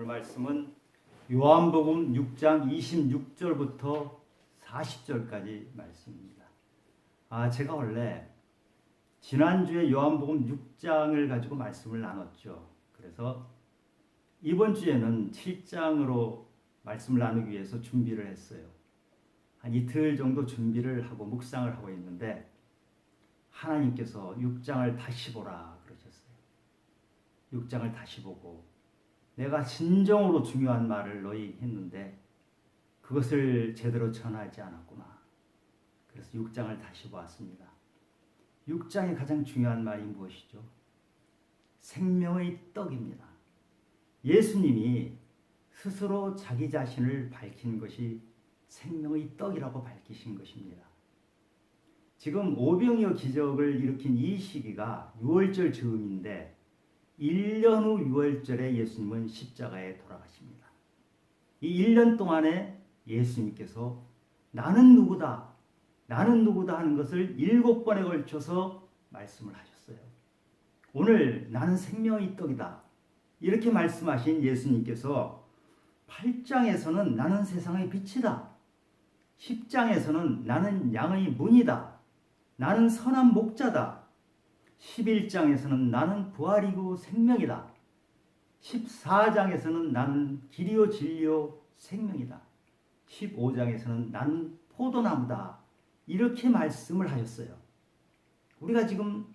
오늘 말씀은 요한복음 6장 26절부터 40절까지 말씀입니다. 제가 원래 지난주에 요한복음 6장을 가지고 말씀을 나눴죠. 그래서 이번 주에는 7장으로 말씀을 나누기 위해서 준비를 했어요. 한 이틀 정도 준비를 하고 묵상을 하고 있는데 하나님께서 6장을 다시 보라 그러셨어요. 6장을 다시 보고 내가 진정으로 중요한 말을 너희 했는데 그것을 제대로 전하지 않았구나. 그래서 6장을 다시 보았습니다. 6장의 가장 중요한 말이 무엇이죠? 생명의 떡입니다. 예수님이 스스로 자기 자신을 밝힌 것이 생명의 떡이라고 밝히신 것입니다. 지금 오병이어 기적을 일으킨 이 시기가 6월절 즈음인데 1년 후 6월절에 예수님은 십자가에 돌아가십니다. 이 1년 동안에 예수님께서 나는 누구다 하는 것을 7번에 걸쳐서 말씀을 하셨어요. 오늘 나는 생명의 떡이다 이렇게 말씀하신 예수님께서 8장에서는 나는 세상의 빛이다, 10장에서는 나는 양의 문이다, 나는 선한 목자다, 11장에서는 나는 부활이고 생명이다, 14장에서는 나는 길이요 진리요 생명이다, 15장에서는 나는 포도나무다 이렇게 말씀을 하셨어요. 우리가 지금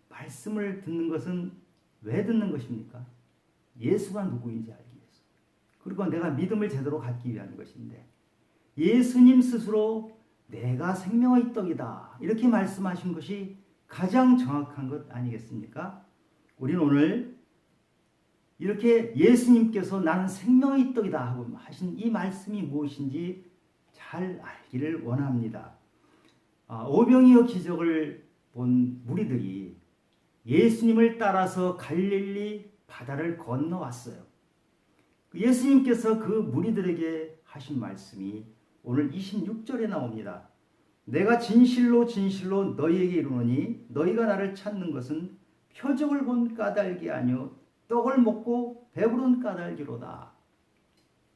말씀을 듣는 것은 왜 듣는 것입니까? 예수가 누구인지 알기 위해서, 그리고 내가 믿음을 제대로 갖기 위한 것인데 예수님 스스로 내가 생명의 떡이다 이렇게 말씀하신 것이 가장 정확한 것 아니겠습니까? 우리는 오늘 이렇게 예수님께서 나는 생명의 떡이다 하고 하신 이 말씀이 무엇인지 잘 알기를 원합니다. 오병이어 기적을 본 무리들이 예수님을 따라서 갈릴리 바다를 건너왔어요. 예수님께서 그 무리들에게 하신 말씀이 오늘 26절에 나옵니다. 내가 진실로 진실로 너희에게 이르노니 너희가 나를 찾는 것은 표적을 본 까닭이 아니요 떡을 먹고 배부른 까닭이로다.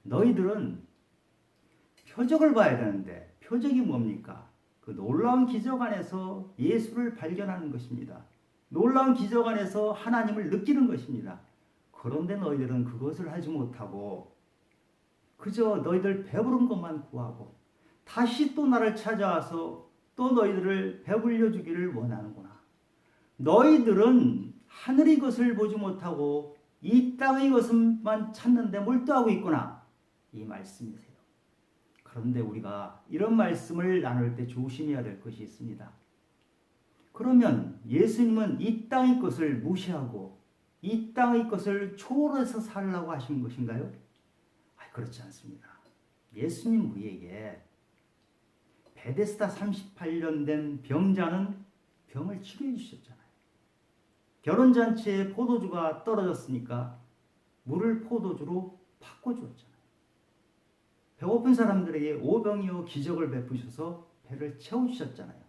너희들은 표적을 봐야 되는데 표적이 뭡니까? 그 놀라운 기적 안에서 예수를 발견하는 것입니다. 놀라운 기적 안에서 하나님을 느끼는 것입니다. 그런데 너희들은 그것을 하지 못하고 그저 너희들 배부른 것만 구하고 다시 또 나를 찾아와서 또 너희들을 배불려 주기를 원하는구나. 너희들은 하늘의 것을 보지 못하고 이 땅의 것만 찾는데 몰두하고 있구나. 이 말씀이세요. 그런데 우리가 이런 말씀을 나눌 때 조심해야 될 것이 있습니다. 그러면 예수님은 이 땅의 것을 무시하고 이 땅의 것을 초월해서 살라고 하신 것인가요? 그렇지 않습니다. 예수님 우리에게 베데스다 38년 된 병자는 병을 치료해 주셨잖아요. 결혼잔치에 포도주가 떨어졌으니까 물을 포도주로 바꿔주었잖아요. 배고픈 사람들에게 오병이어 기적을 베푸셔서 배를 채워주셨잖아요.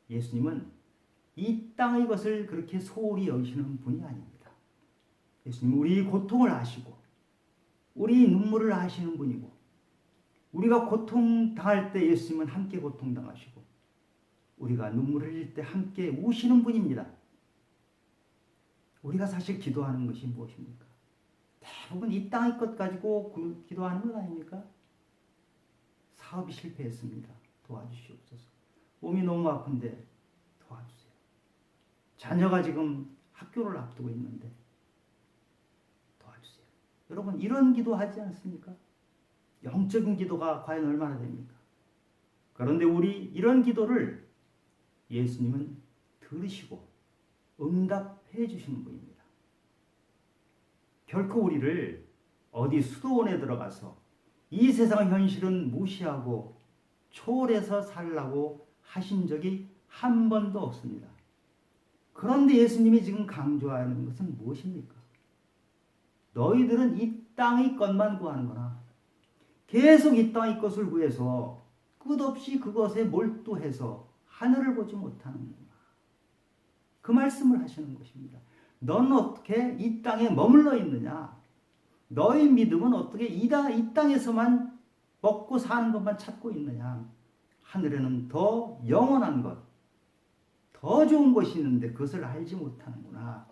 예수님은 이 땅의 것을 그렇게 소홀히 여기시는 분이 아닙니다. 예수님은 우리 고통을 아시고 우리 눈물을 아시는 분이고 우리가 고통당할 때 예수님은 함께 고통당하시고 우리가 눈물을 흘릴 때 함께 우시는 분입니다. 우리가 사실 기도하는 것이 무엇입니까? 대부분 이 땅의 것 가지고 기도하는 것 아닙니까? 사업이 실패했습니다. 도와주시옵소서. 몸이 너무 아픈데 도와주세요. 자녀가 지금 학교를 앞두고 있는데 도와주세요. 여러분 이런 기도하지 않습니까? 영적인 기도가 과연 얼마나 됩니까? 그런데 우리 이런 기도를 예수님은 들으시고 응답해 주시는 분입니다. 결코 우리를 어디 수도원에 들어가서 이 세상 현실은 무시하고 초월해서 살라고 하신 적이 한 번도 없습니다. 그런데 예수님이 지금 강조하는 것은 무엇입니까? 너희들은 이 땅의 것만 구하는 거나 계속 이 땅의 것을 구해서 끝없이 그것에 몰두해서 하늘을 보지 못하는구나. 그 말씀을 하시는 것입니다. 넌 어떻게 이 땅에 머물러 있느냐? 너의 믿음은 어떻게 이 땅에서만 먹고 사는 것만 찾고 있느냐. 하늘에는 더 영원한 것, 더 좋은 것이 있는데 그것을 알지 못하는구나.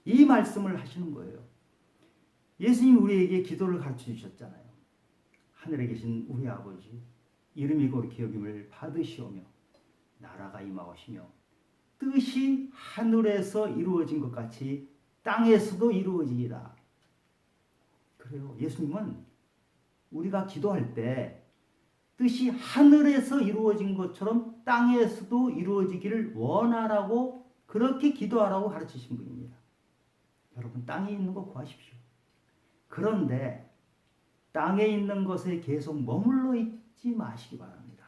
이 말씀을 하시는 거예요. 예수님 우리에게 기도를 가르쳐 주셨잖아요. 하늘에 계신 우리 아버지, 이름이 거룩히 여김을 받으시오며 나라가 임하오시며 뜻이 하늘에서 이루어진 것 같이 땅에서도 이루어지리라. 그래요. 예수님은 우리가 기도할 때 뜻이 하늘에서 이루어진 것처럼 땅에서도 이루어지기를 원하라고 그렇게 기도하라고 가르치신 분입니다. 여러분 땅에 있는 거 구하십시오. 그런데 땅에 있는 것에 계속 머물러 있지 마시기 바랍니다.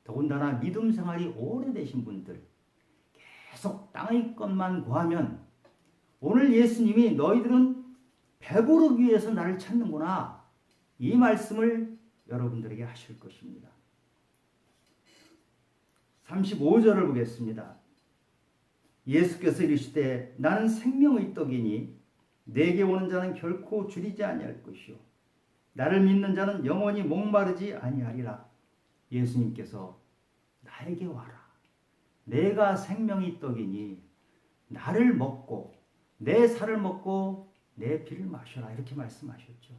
더군다나 믿음 생활이 오래되신 분들 계속 땅의 것만 구하면 오늘 예수님이 너희들은 배부르기 위해서 나를 찾는구나. 이 말씀을 여러분들에게 하실 것입니다. 35절을 보겠습니다. 예수께서 이르시되 나는 생명의 떡이니 내게 오는 자는 결코 줄이지 아니할 것이요 나를 믿는 자는 영원히 목마르지 아니하리라. 예수님께서 나에게 와라. 내가 생명의 떡이니 나를 먹고 내 살을 먹고 내 피를 마셔라. 이렇게 말씀하셨죠.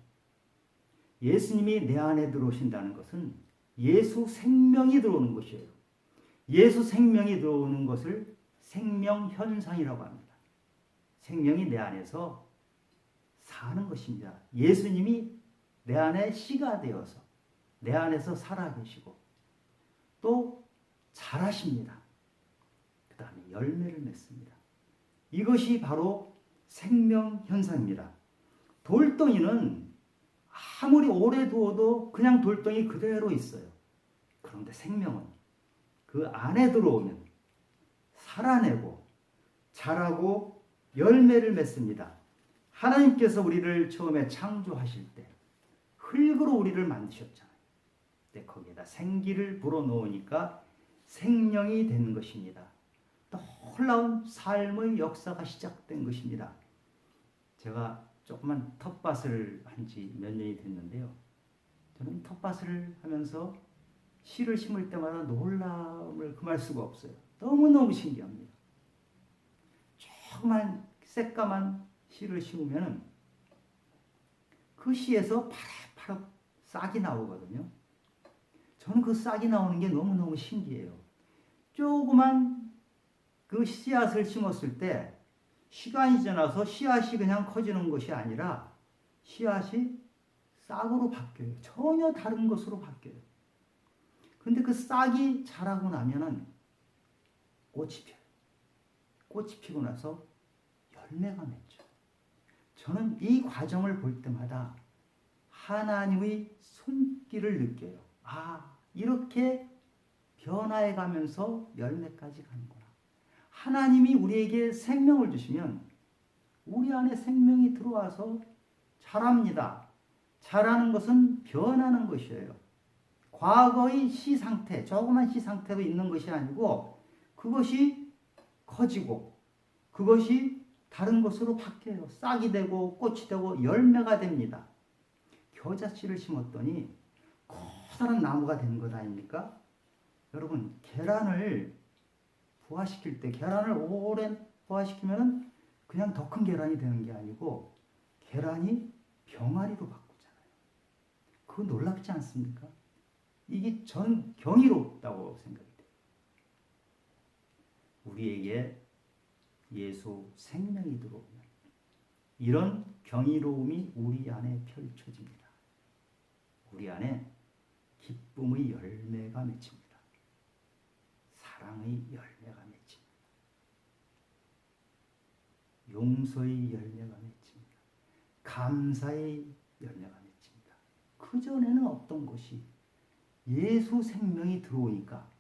예수님이 내 안에 들어오신다는 것은 예수 생명이 들어오는 것이에요. 예수 생명이 들어오는 것을 생명현상이라고 합니다. 생명이 내 안에서 사는 것입니다. 예수님이 내 안에 씨가 되어서 내 안에서 살아계시고 또 자라십니다. 그 다음에 열매를 맺습니다. 이것이 바로 생명현상입니다. 돌덩이는 아무리 오래 두어도 그냥 돌덩이 그대로 있어요. 그런데 생명은 그 안에 들어오면 살아내고 자라고 열매를 맺습니다. 하나님께서 우리를 처음에 창조하실 때 흙으로 우리를 만드셨잖아요. 근데 거기에다 생기를 불어넣으니까 생명이 되는 것입니다. 놀라운 삶의 역사가 시작된 것입니다. 제가 조그만 텃밭을 한 지 몇 년이 됐는데요. 저는 텃밭을 하면서 씨를 심을 때마다 놀라움을 금할 수가 없어요. 너무너무 신기합니다. 조그만 새까만 씨를 심으면 그 씨에서 파릇파릇 싹이 나오거든요. 저는 그 싹이 나오는 게 너무너무 신기해요. 조그만 그 씨앗을 심었을 때 시간이 지나서 씨앗이 그냥 커지는 것이 아니라 씨앗이 싹으로 바뀌어요. 전혀 다른 것으로 바뀌어요. 근데 그 싹이 자라고 나면은 꽃이 펴요. 꽃이 피고 나서 열매가 맺죠. 저는 이 과정을 볼 때마다 하나님의 손길을 느껴요. 아, 이렇게 변화해 가면서 열매까지 가는구나. 하나님이 우리에게 생명을 주시면 우리 안에 생명이 들어와서 자랍니다. 자라는 것은 변하는 것이에요. 과거의 씨 상태, 조그만 씨 상태로 있는 것이 아니고 그것이 커지고 그것이 다른 것으로 바뀌어요. 싹이 되고 꽃이 되고 열매가 됩니다. 겨자씨를 심었더니 커다란 나무가 되는 것 아닙니까? 여러분, 계란을 부화시킬 때 계란을 오래 부화시키면 그냥 더 큰 계란이 되는 게 아니고 계란이 병아리로 바꾸잖아요. 그거 놀랍지 않습니까? 이게 전 경이롭다고 생각이 돼요. 우리에게 예수 생명이 들어오면 이런 경이로움이 우리 안에 펼쳐집니다. 우리 안에 기쁨의 열매가 맺힙니다. 사랑의 열매가 맺힙니다. 용서의 열매가 맺힙니다. 감사의 열매가 맺힙니다. 그전에는 없던 것이 예수 생명이 들어오니까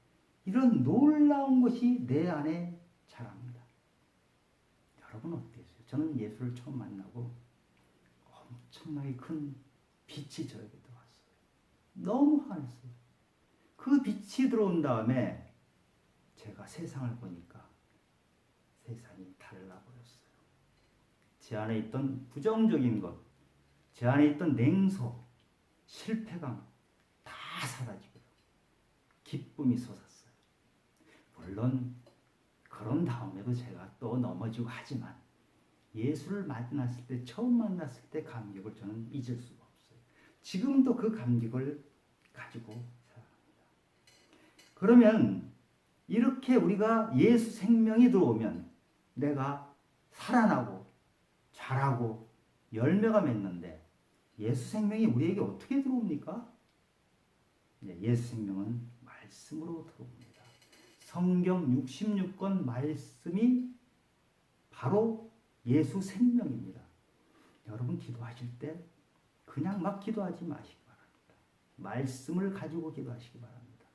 이런 놀라운 것이 내 안에 자랍니다. 여러분 어땠어요? 저는 예수를 처음 만나고 엄청나게 큰 빛이 저에게 들어왔어요. 너무 환했어요. 그 빛이 들어온 다음에 제가 세상을 보니까 세상이 달라버렸어요. 제 안에 있던 부정적인 것, 제 안에 있던 냉소, 실패감 다 사라지고요. 기쁨이 솟았어요. 물론 그런 다음에도 제가 또 넘어지고 하지만 예수를 만났을 때, 처음 만났을 때 감격을 저는 잊을 수가 없어요. 지금도 그 감격을 가지고 살아갑니다. 그러면 이렇게 우리가 예수 생명이 들어오면 내가 살아나고 자라고 열매가 맺는데 예수 생명이 우리에게 어떻게 들어옵니까? 예수 생명은 말씀으로 들어옵니다. 성경 66권 말씀이 바로 예수 생명입니다. 여러분 기도하실 때 그냥 막 기도하지 마시기 바랍니다. 말씀을 가지고 기도하시기 바랍니다.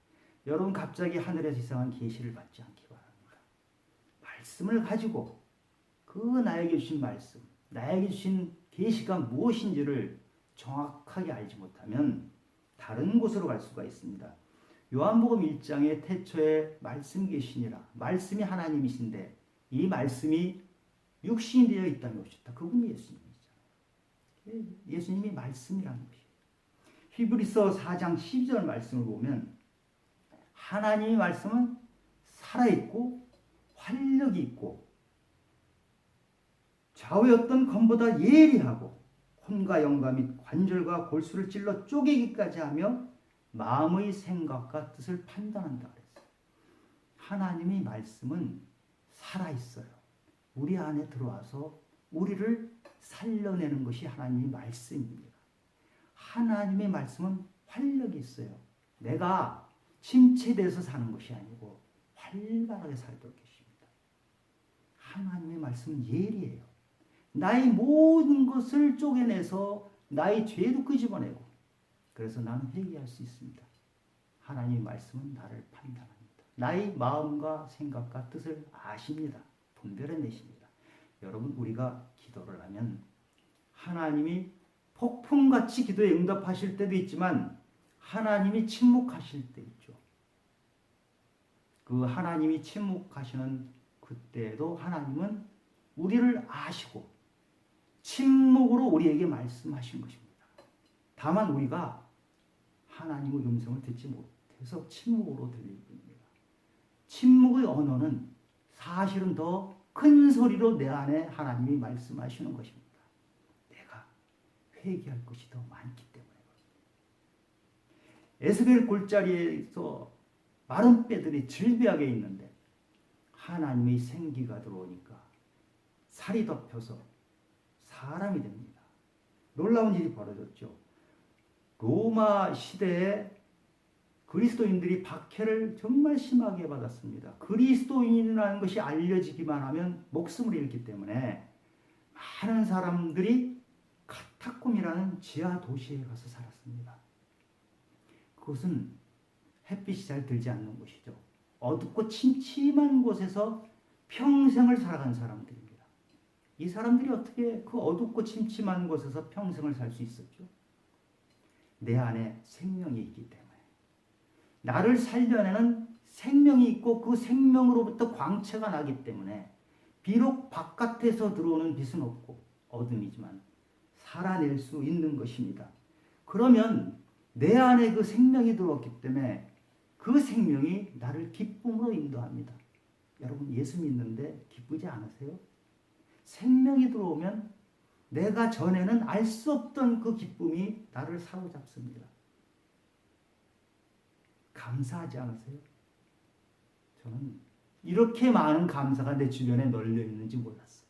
여러분 갑자기 하늘에서 이상한 계시를 받지 않기 바랍니다. 말씀을 가지고 그 나에게 주신 말씀, 나에게 주신 계시가 무엇인지를 정확하게 알지 못하면 다른 곳으로 갈 수가 있습니다. 요한복음 1장에 태초에 말씀 계시니라. 말씀이 하나님이신데 이 말씀이 육신이 되어 있다는 것이다. 그분이 예수님이잖아요. 예수님이 말씀이라는 것이에요. 히브리서 4장 12절 말씀을 보면 하나님의 말씀은 살아있고 활력이 있고 좌우의 어떤 검보다 예리하고 혼과 영과 및 관절과 골수를 찔러 쪼개기까지 하며 마음의 생각과 뜻을 판단한다 그랬어요. 하나님의 말씀은 살아있어요. 우리 안에 들어와서 우리를 살려내는 것이 하나님의 말씀입니다. 하나님의 말씀은 활력이 있어요. 내가 침체돼서 사는 것이 아니고 활발하게 살도록 계십니다. 하나님의 말씀은 예리해요. 나의 모든 것을 쪼개내서 나의 죄도 끄집어내고 그래서 나는 회개할 수 있습니다. 하나님의 말씀은 나를 판단합니다. 나의 마음과 생각과 뜻을 아십니다. 분별해내십니다. 여러분 우리가 기도를 하면 하나님이 폭풍같이 기도에 응답하실 때도 있지만 하나님이 침묵하실 때 있죠. 그 하나님이 침묵하시는 그때에도 하나님은 우리를 아시고 침묵으로 우리에게 말씀하신 것입니다. 다만 우리가 하나님의 음성을 듣지 못해서 침묵으로 들릴 뿐입니다. 침묵의 언어는 사실은 더 큰 소리로 내 안에 하나님이 말씀하시는 것입니다. 내가 회개할 것이 더 많기 때문에. 에스겔 골짜기에서 마른 뼈들이 질비하게 있는데 하나님의 생기가 들어오니까 살이 덮여서 사람이 됩니다. 놀라운 일이 벌어졌죠. 로마 시대에 그리스도인들이 박해를 정말 심하게 받았습니다. 그리스도인이라는 것이 알려지기만 하면 목숨을 잃기 때문에 많은 사람들이 카타콤이라는 지하 도시에 가서 살았습니다. 그것은 햇빛이 잘 들지 않는 곳이죠. 어둡고 침침한 곳에서 평생을 살아간 사람들입니다. 이 사람들이 어떻게 그 어둡고 침침한 곳에서 평생을 살 수 있었죠? 내 안에 생명이 있기 때문에. 나를 살려내는 생명이 있고 그 생명으로부터 광채가 나기 때문에 비록 바깥에서 들어오는 빛은 없고 어둠이지만 살아낼 수 있는 것입니다. 그러면 내 안에 그 생명이 들어왔기 때문에 그 생명이 나를 기쁨으로 인도합니다. 여러분 예수 믿는데 기쁘지 않으세요? 생명이 들어오면 내가 전에는 알 수 없던 그 기쁨이 나를 사로잡습니다. 감사하지 않으세요? 저는 이렇게 많은 감사가 내 주변에 널려 있는지 몰랐어요.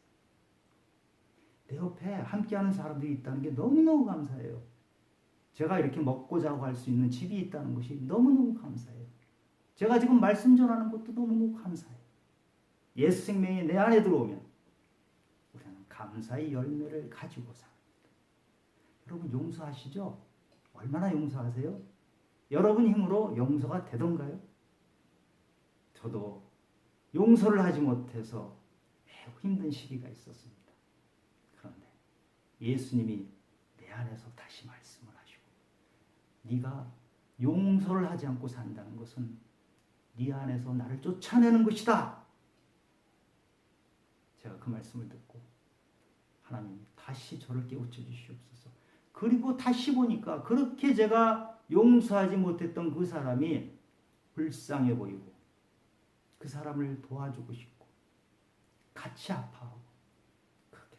내 옆에 함께하는 사람들이 있다는 게 너무너무 감사해요. 제가 이렇게 먹고 자고 할 수 있는 집이 있다는 것이 너무너무 감사해요. 제가 지금 말씀 전하는 것도 너무너무 감사해요. 예수 생명이 내 안에 들어오면 우리는 감사의 열매를 가지고 삽니다. 여러분 용서하시죠? 얼마나 용서하세요? 여러분 힘으로 용서가 되던가요? 저도 용서를 하지 못해서 매우 힘든 시기가 있었습니다. 그런데 예수님이 내 안에서 다시 말씀을 하시고 네가 용서를 하지 않고 산다는 것은 네 안에서 나를 쫓아내는 것이다. 제가 그 말씀을 듣고 하나님 다시 저를 깨우쳐 주시옵소서. 그리고 다시 보니까 그렇게 제가 용서하지 못했던 그 사람이 불쌍해 보이고 그 사람을 도와주고 싶고 같이 아파하고 그렇게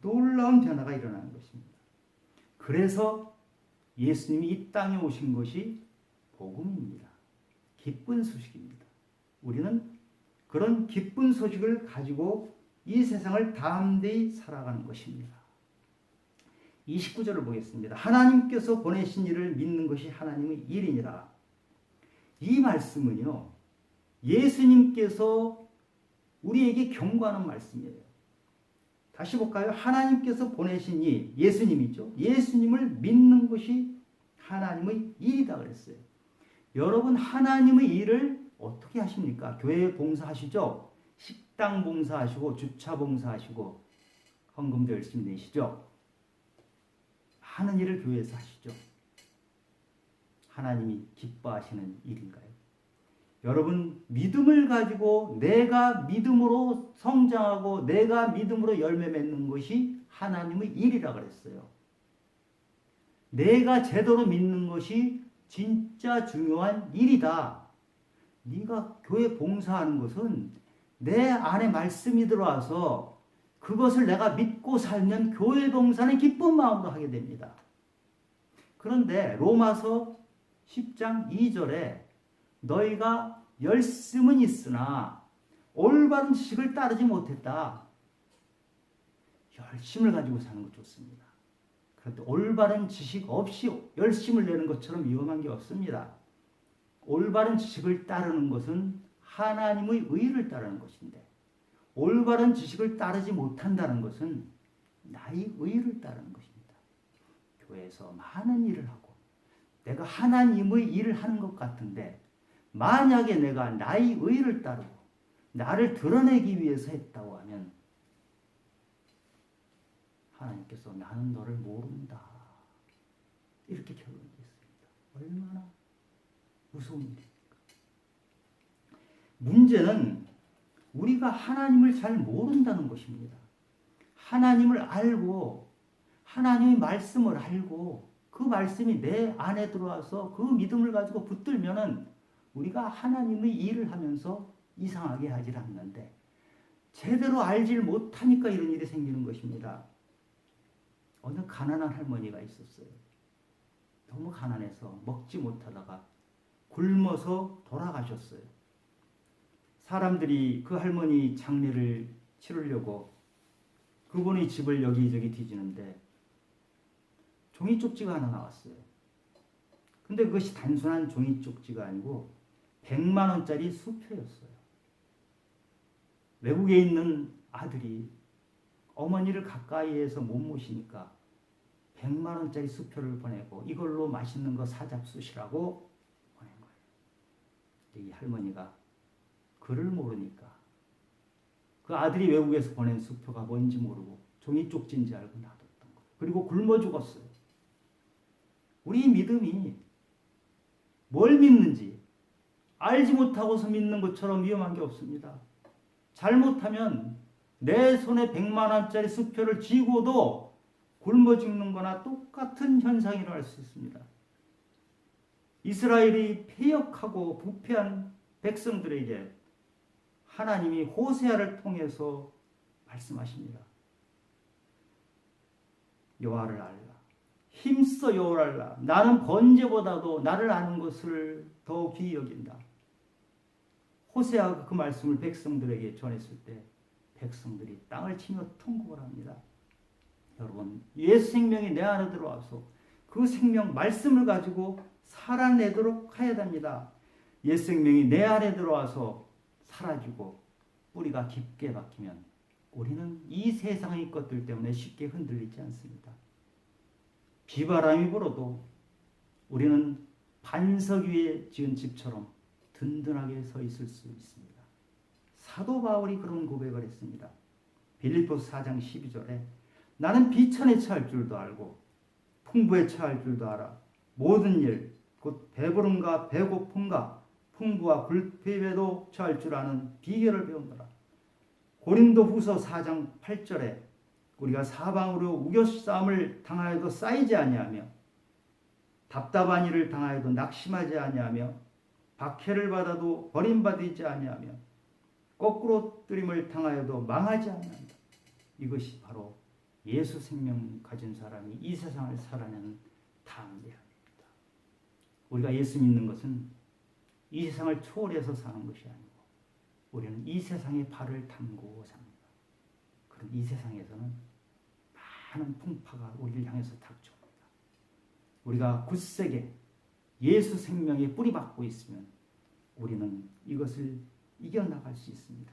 놀라운 변화가 일어나는 것입니다. 그래서 예수님이 이 땅에 오신 것이 복음입니다. 기쁜 소식입니다. 우리는 그런 기쁜 소식을 가지고 이 세상을 담대히 살아가는 것입니다. 29절을 보겠습니다. 하나님께서 보내신 이를 믿는 것이 하나님의 일이니라. 이 말씀은요, 예수님께서 우리에게 경고하는 말씀이에요. 다시 볼까요? 하나님께서 보내신 이, 예수님이죠. 예수님을 믿는 것이 하나님의 일이다 그랬어요. 여러분, 하나님의 일을 어떻게 하십니까? 교회 봉사하시죠? 식당 봉사하시고 주차 봉사하시고 헌금도 열심히 내시죠? 많은 일을 교회에서 하시죠. 하나님이 기뻐하시는 일인가요? 여러분, 믿음을 가지고 내가 믿음으로 성장하고 내가 믿음으로 열매 맺는 것이 하나님의 일이라 그랬어요. 내가 제대로 믿는 것이 진짜 중요한 일이다. 네가 교회 봉사하는 것은 내 안에 말씀이 들어와서 그것을 내가 믿고 살면 교회 봉사는 기쁜 마음으로 하게 됩니다. 그런데 로마서 10장 2절에 너희가 열심은 있으나 올바른 지식을 따르지 못했다. 열심을 가지고 사는 것 좋습니다. 그런데 올바른 지식 없이 열심을 내는 것처럼 위험한 게 없습니다. 올바른 지식을 따르는 것은 하나님의 의를 따르는 것인데 올바른 지식을 따르지 못한다는 것은 나의 의를 따르는 것입니다. 교회에서 많은 일을 하고 내가 하나님의 일을 하는 것 같은데 만약에 내가 나의 의를 따르고 나를 드러내기 위해서 했다고 하면 하나님께서 나는 너를 모른다. 이렇게 결론했습니다. 얼마나 무서운 일입니까? 문제는 우리가 하나님을 잘 모른다는 것입니다. 하나님을 알고 하나님의 말씀을 알고 그 말씀이 내 안에 들어와서 그 믿음을 가지고 붙들면은 우리가 하나님의 일을 하면서 이상하게 하질 않는데 제대로 알질 못하니까 이런 일이 생기는 것입니다. 어느 가난한 할머니가 있었어요. 너무 가난해서 먹지 못하다가 굶어서 돌아가셨어요. 사람들이 그 할머니 장례를 치르려고 그분의 집을 여기저기 뒤지는데 종이 쪽지가 하나 나왔어요. 근데 그것이 단순한 종이 쪽지가 아니고 100만 원짜리 수표였어요. 외국에 있는 아들이 어머니를 가까이에서 못 모시니까 100만 원짜리 수표를 보내고 이걸로 맛있는 거 사잡수시라고 보낸 거예요. 이 할머니가 글을 모르니까 그 아들이 외국에서 보낸 수표가 뭔지 모르고 종이 쪽지인지 알고 놔뒀던 거예요. 그리고 굶어 죽었어요. 우리 믿음이 뭘 믿는지 알지 못하고서 믿는 것처럼 위험한 게 없습니다. 잘못하면 내 손에 100만 원짜리 수표를 쥐고도 굶어 죽는 거나 똑같은 현상이 일어날 수 있습니다. 이스라엘이 패역하고 부패한 백성들에게 하나님이 호세아를 통해서 말씀하십니다. 여호와를 알라. 힘써 여호와를 알라. 나는 번제보다도 나를 아는 것을 더 귀히 여긴다. 호세아가 그 말씀을 백성들에게 전했을 때 백성들이 땅을 치며 통곡을 합니다. 여러분, 예수 생명이 내 안에 들어와서 그 생명 말씀을 가지고 살아내도록 해야 됩니다. 예수 생명이 내 안에 들어와서 사라지고 뿌리가 깊게 박히면 우리는 이 세상의 것들 때문에 쉽게 흔들리지 않습니다. 비바람이 불어도 우리는 반석 위에 지은 집처럼 든든하게 서 있을 수 있습니다. 사도 바울이 그런 고백을 했습니다. 빌립보서 4장 12절에 나는 비천에 처할 줄도 알고 풍부에 처할 줄도 알아. 모든 일, 곧 배부름과 배고픔과 풍부와 불패에도 처할 줄 아는 비결을 배운다라. 고린도후서 4장 8절에 우리가 사방으로 우겨싸움을 당하여도 쌓이지 아니하며 답답한 일을 당하여도 낙심하지 아니하며 박해를 받아도 버림받지 아니하며 거꾸로 뜨림을 당하여도 망하지 아니한다. 이것이 바로 예수 생명 가진 사람이 이 세상을 살아내는 담대함입니다. 우리가 예수 믿는 것은 이 세상을 초월해서 사는 것이 아니고 우리는 이 세상의 발을 담그고 삽니다. 그럼 이 세상에서는 많은 풍파가 우리를 향해서 닥쳐옵니다. 우리가 굳세게 예수 생명에 뿌리박고 있으면 우리는 이것을 이겨나갈 수 있습니다.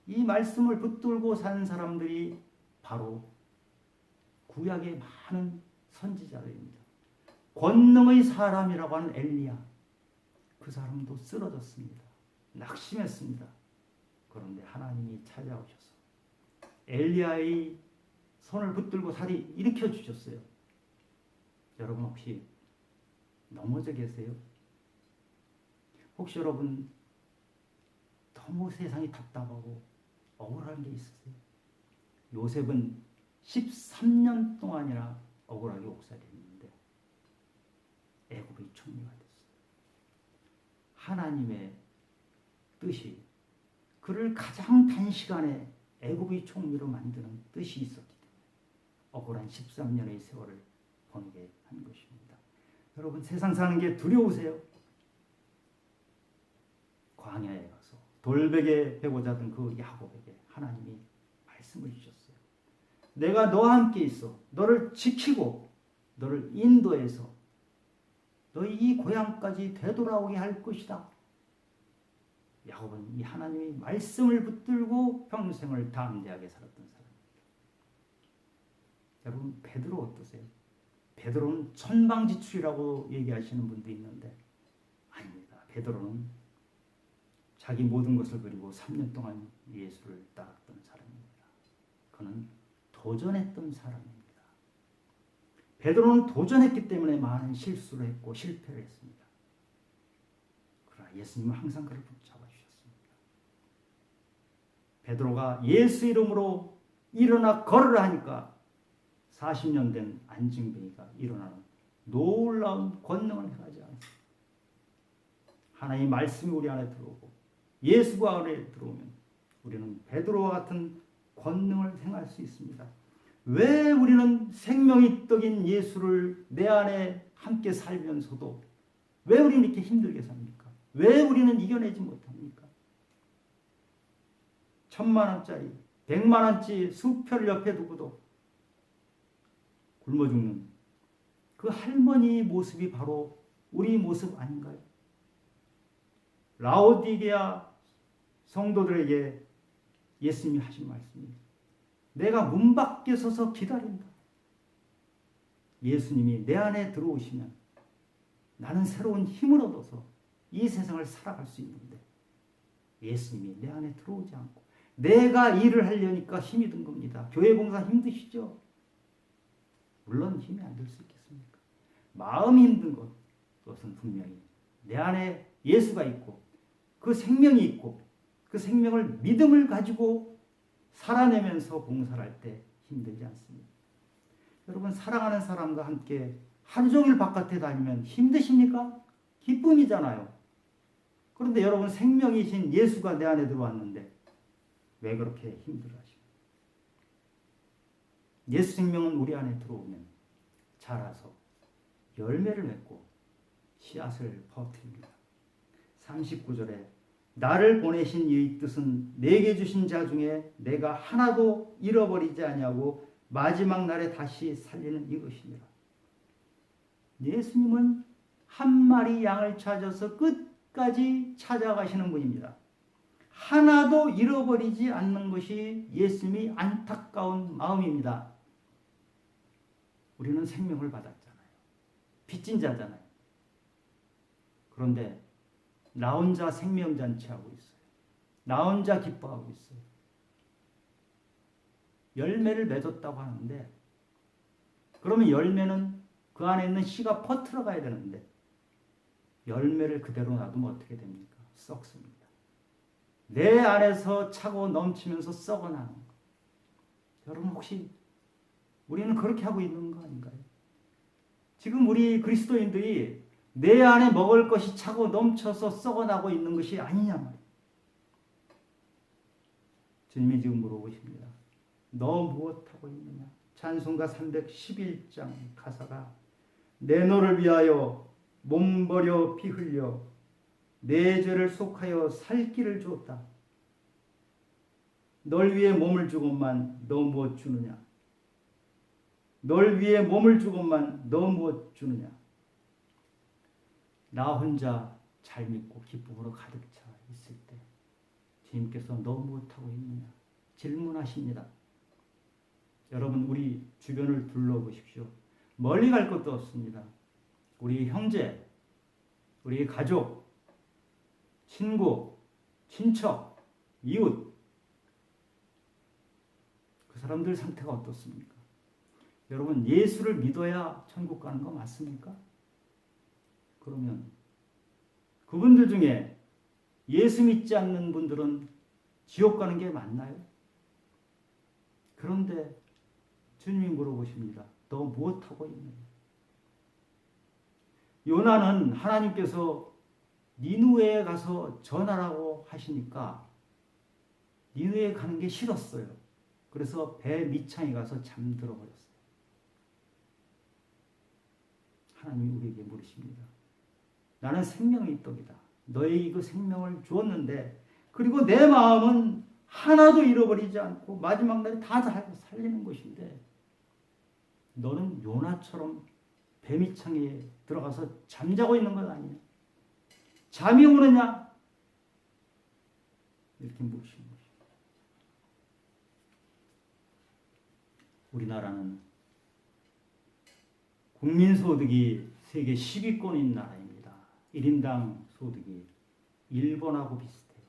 이 말씀을 붙들고 사는 사람들이 바로 구약의 많은 선지자들입니다. 권능의 사람이라고 하는 엘리야, 그 사람도 쓰러졌습니다. 낙심했습니다. 그런데 하나님이 찾아오셔서 엘리야의 손을 붙들고 다리 일으켜 주셨어요. 여러분 혹시 넘어져 계세요? 혹시 여러분 너무 세상이 답답하고 억울한 게 있으세요? 요셉은 13년 동안이나 억울하게 옥살이했는데 애굽의 총리가 됐어요. 하나님의 뜻이 그를 가장 단시간에 애굽의 총리로 만드는 뜻이 있었기 때문에 억울한 13년의 세월을 보내게 한 것입니다. 여러분 세상 사는 게 두려우세요? 광야에 가서 돌베개 베고 자던 그 야곱에게 하나님이 말씀을 주셨어요. 내가 너와 함께 있어. 너를 지키고 너를 인도해서 너희 이 고향까지 되돌아오게 할 것이다. 야곱은 이 하나님의 말씀을 붙들고 평생을 담대하게 살았던 사람입니다. 여러분 베드로 어떠세요? 베드로는 천방지축이라고 얘기하시는 분도 있는데 아닙니다. 베드로는 자기 모든 것을 버리고 3년 동안 예수를 따랐던 사람입니다. 그는 도전했던 사람입니다. 베드로는 도전했기 때문에 많은 실수를 했고 실패를 했습니다. 그러나 예수님은 항상 그를 붙잡아 주셨습니다. 베드로가 예수 이름으로 일어나 걸으라 하니까 40년 된 안징뱅이가 일어나는 놀라운 권능을 행하지 않습니다. 하나님의 말씀이 우리 안에 들어오고 예수가 안에 들어오면 우리는 베드로와 같은 권능을 행할 수 있습니다. 왜 우리는 생명의 떡인 예수를 내 안에 함께 살면서도 왜 우리는 이렇게 힘들게 삽니까? 왜 우리는 이겨내지 못합니까? 1,000만 원짜리, 100만 원짜리 수표를 옆에 두고도 굶어 죽는 그 할머니 모습이 바로 우리 모습 아닌가요? 라오디게아 성도들에게 예수님이 하신 말씀입니다. 내가 문 밖에 서서 기다린다. 예수님이 내 안에 들어오시면 나는 새로운 힘을 얻어서 이 세상을 살아갈 수 있는데 예수님이 내 안에 들어오지 않고 내가 일을 하려니까 힘이 든 겁니다. 교회 봉사 힘드시죠? 물론 힘이 안 들 수 있겠습니까? 마음이 힘든 것, 그것은 분명히 내 안에 예수가 있고 그 생명이 있고 그 생명을 믿음을 가지고 살아내면서 봉사를 할 때 힘들지 않습니다. 여러분 사랑하는 사람과 함께 하루 종일 바깥에 다니면 힘드십니까? 기쁨이잖아요. 그런데 여러분 생명이신 예수가 내 안에 들어왔는데 왜 그렇게 힘들어하십니까? 예수 생명은 우리 안에 들어오면 자라서 열매를 맺고 씨앗을 퍼뜨립니다. 39절에 나를 보내신 이 뜻은 내게 주신 자 중에 내가 하나도 잃어버리지 아니하고 마지막 날에 다시 살리는 이것이니라. 예수님은 한 마리 양을 찾아서 끝까지 찾아가시는 분입니다. 하나도 잃어버리지 않는 것이 예수님이 안타까운 마음입니다. 우리는 생명을 받았잖아요. 빚진 자잖아요. 그런데 나 혼자 생명잔치하고 있어요. 나 혼자 기뻐하고 있어요. 열매를 맺었다고 하는데 그러면 열매는 그 안에 있는 씨가 퍼트러 가야 되는데 열매를 그대로 놔두면 어떻게 됩니까? 썩습니다. 내 안에서 차고 넘치면서 썩어나는 것. 여러분 혹시 우리는 그렇게 하고 있는 거 아닌가요? 지금 우리 그리스도인들이 내 안에 먹을 것이 차고 넘쳐서 썩어나고 있는 것이 아니냐 말이에요. 주님이 지금 물어보십니다. 너 무엇하고 있느냐? 찬송가 311장 가사가 내 너를 위하여 몸 버려 피 흘려 내 죄를 속하여 살 길을 주었다. 널 위해 몸을 주고만 너 무엇 주느냐? 널 위해 몸을 주고만 너 무엇 주느냐? 나 혼자 잘 믿고 기쁨으로 가득 차 있을 때 주님께서 너 무엇하고 있느냐? 질문하십니다. 여러분 우리 주변을 둘러보십시오. 멀리 갈 것도 없습니다. 우리 형제, 우리 가족, 친구, 친척, 이웃 그 사람들 상태가 어떻습니까? 여러분 예수를 믿어야 천국 가는 거 맞습니까? 그러면 그분들 중에 예수 믿지 않는 분들은 지옥 가는 게 맞나요? 그런데 주님이 물어보십니다. 너 무엇하고 있느냐? 요나는 하나님께서 니누에 가서 전하라고 하시니까 니누에 가는 게 싫었어요. 그래서 배 밑창에 가서 잠들어 버렸어요. 하나님이 우리에게 물으십니다. 나는 생명의 떡이다. 너에게 그 생명을 주었는데 그리고 내 마음은 하나도 잃어버리지 않고 마지막 날에 다 살리는 것인데 너는 요나처럼 배 밑창에 들어가서 잠자고 있는 것 아니냐? 잠이 오느냐? 이렇게 물으시는 것입니다. 우리나라는 국민소득이 세계 10위권인 나라입니다. 1인당 소득이 일본하고 비슷해요.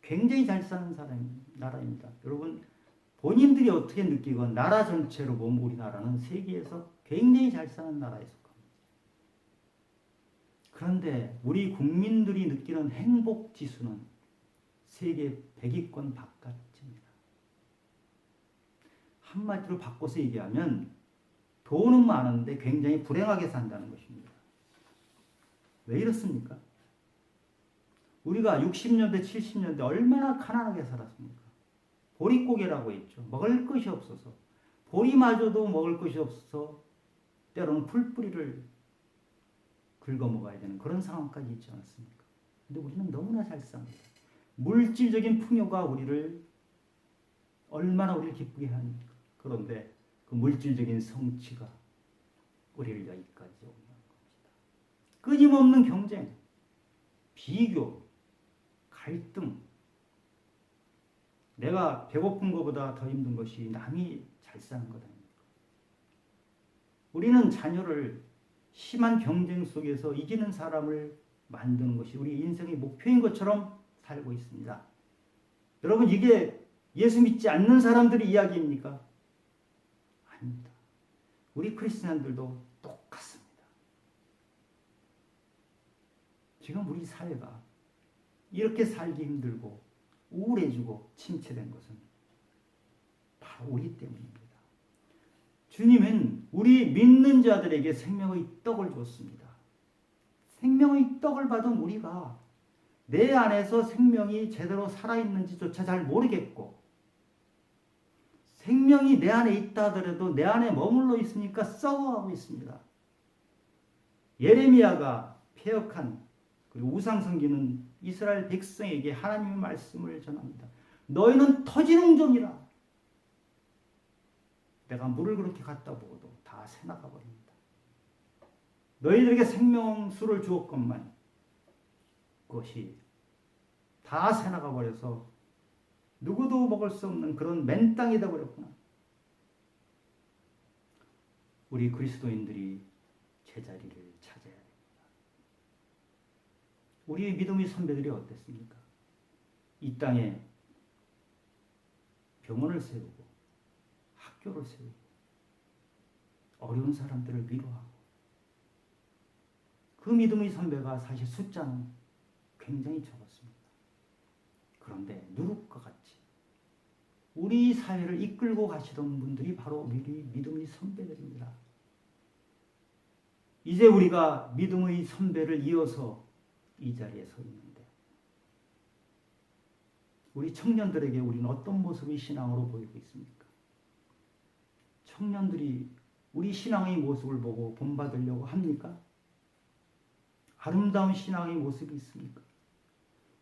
굉장히 잘 사는 나라입니다. 여러분 본인들이 어떻게 느끼건 나라 전체로 보면 우리나라는 세계에서 굉장히 잘 사는 나라에 속합니다. 그런데 우리 국민들이 느끼는 행복 지수는 세계 100위권 바깥입니다. 한마디로 바꿔서 얘기하면 돈은 많은데 굉장히 불행하게 산다는 것입니다. 왜 이렇습니까? 우리가 60년대, 70년대 얼마나 가난하게 살았습니까? 보릿고개라고 했죠. 먹을 것이 없어서. 보리마저도 먹을 것이 없어서 때로는 풀뿌리를 긁어 먹어야 되는 그런 상황까지 있지 않았습니까? 근데 우리는 너무나 잘 삽니다. 물질적인 풍요가 얼마나 우리를 기쁘게 합니까? 그런데 그 물질적인 성취가 우리를 여기까지 오는 겁니다. 끊임없는 경쟁, 비교, 갈등. 내가 배고픈 것보다 더 힘든 것이 남이 잘 사는 것 아닙니까? 우리는 자녀를 심한 경쟁 속에서 이기는 사람을 만드는 것이 우리 인생의 목표인 것처럼 살고 있습니다. 여러분 이게 예수 믿지 않는 사람들의 이야기입니까? 아닙니다. 우리 크리스찬들도 똑같습니다. 지금 우리 사회가 이렇게 살기 힘들고 우울해지고 침체된 것은 바로 우리 때문입니다. 주님은 우리 믿는 자들에게 생명의 떡을 줬습니다. 생명의 떡을 받은 우리가 내 안에서 생명이 제대로 살아있는지조차 잘 모르겠고 생명이 내 안에 있다 하더라도 내 안에 머물러 있으니까 썩어가고 있습니다. 예레미야가 폐역한 그리고 우상숭기는 이스라엘 백성에게 하나님의 말씀을 전합니다. 너희는 터지는 종이라. 내가 물을 그렇게 갖다 부어도 다 새나가 버립니다. 너희들에게 생명수를 주었건만 그것이 다 새나가 버려서 누구도 먹을 수 없는 그런 맨땅이 되어버렸구나. 우리 그리스도인들이 제자리를 찾아야 됩니다. 우리 믿음의 선배들이 어땠습니까? 이 땅에 병원을 세우고 학교를 세우고 어려운 사람들을 위로하고 그 믿음의 선배가 사실 숫자는 굉장히 적었습니다. 그런데 누룩과 같이 우리 사회를 이끌고 가시던 분들이 바로 우리 믿음의 선배들입니다. 이제 우리가 믿음의 선배를 이어서 이 자리에 서 있는데 우리 청년들에게 우리는 어떤 모습의 신앙으로 보이고 있습니까? 청년들이 우리 신앙의 모습을 보고 본받으려고 합니까? 아름다운 신앙의 모습이 있습니까?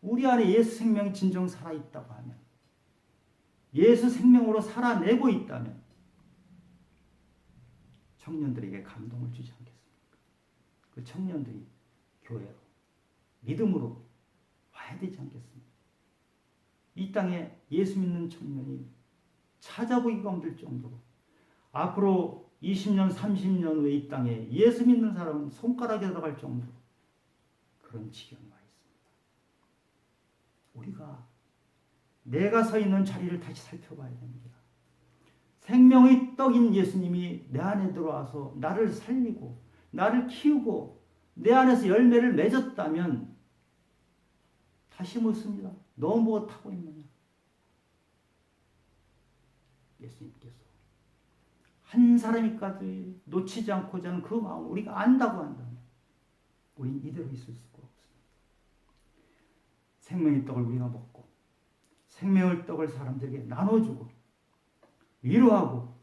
우리 안에 예수 생명이 진정 살아있다고 하면, 예수 생명으로 살아내고 있다면 청년들에게 감동을 주지 않겠습니까? 그 청년들이 교회로, 믿음으로 와야 되지 않겠습니까? 이 땅에 예수 믿는 청년이 찾아보기가 힘들 정도로 앞으로 20년, 30년 후에 이 땅에 예수 믿는 사람은 손가락에 들어갈 정도로 그런 지경이 와 있습니다. 우리가 내가 서 있는 자리를 다시 살펴봐야 됩니다. 생명의 떡인 예수님이 내 안에 들어와서 나를 살리고 나를 키우고 내 안에서 열매를 맺었다면 다시 묻습니다. 너 무엇하고 있느냐? 예수님께서 한 사람이까지 놓치지 않고자 하는 그 마음을 우리가 안다고 한다면 우린 이대로 있을 수가 없습니다. 생명의 떡을 우리가 먹고 생명의 떡을 사람들에게 나눠주고 위로하고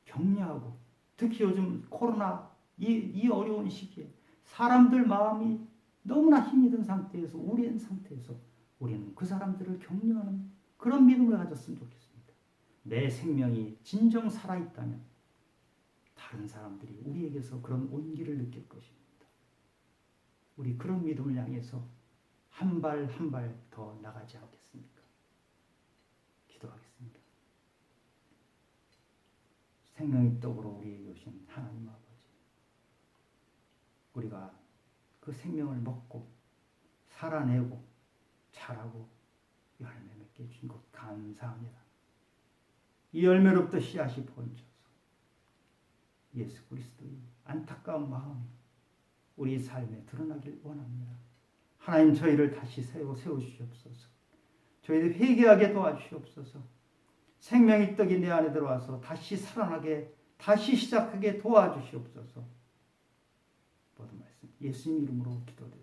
격려하고 특히 요즘 코로나 이 어려운 시기에 사람들 마음이 너무나 힘이 든 상태에서 우리인 상태에서 우리는 그 사람들을 격려하는 그런 믿음을 가졌으면 좋겠습니다. 내 생명이 진정 살아있다면 다른 사람들이 우리에게서 그런 온기를 느낄 것입니다. 우리 그런 믿음을 향해서 한 발 한 발 더 나가지 않겠습니까? 기도하겠습니다. 생명의 떡으로 우리에게 오신 하나님 아버지, 우리가 그 생명을 먹고 살아내고 자라고 열매 맺게 해주신 것 감사합니다. 이 열매로부터 씨앗이 번져서 예수 그리스도의 안타까운 마음이 우리 삶에 드러나길 원합니다. 하나님, 저희를 다시 세우시옵소서. 저희를 회개하게 도와주시옵소서. 생명의 떡이 내 안에 들어와서 다시 살아나게, 다시 시작하게 도와주시옵소서. 모든 말씀 예수님 이름으로 기도드립니다.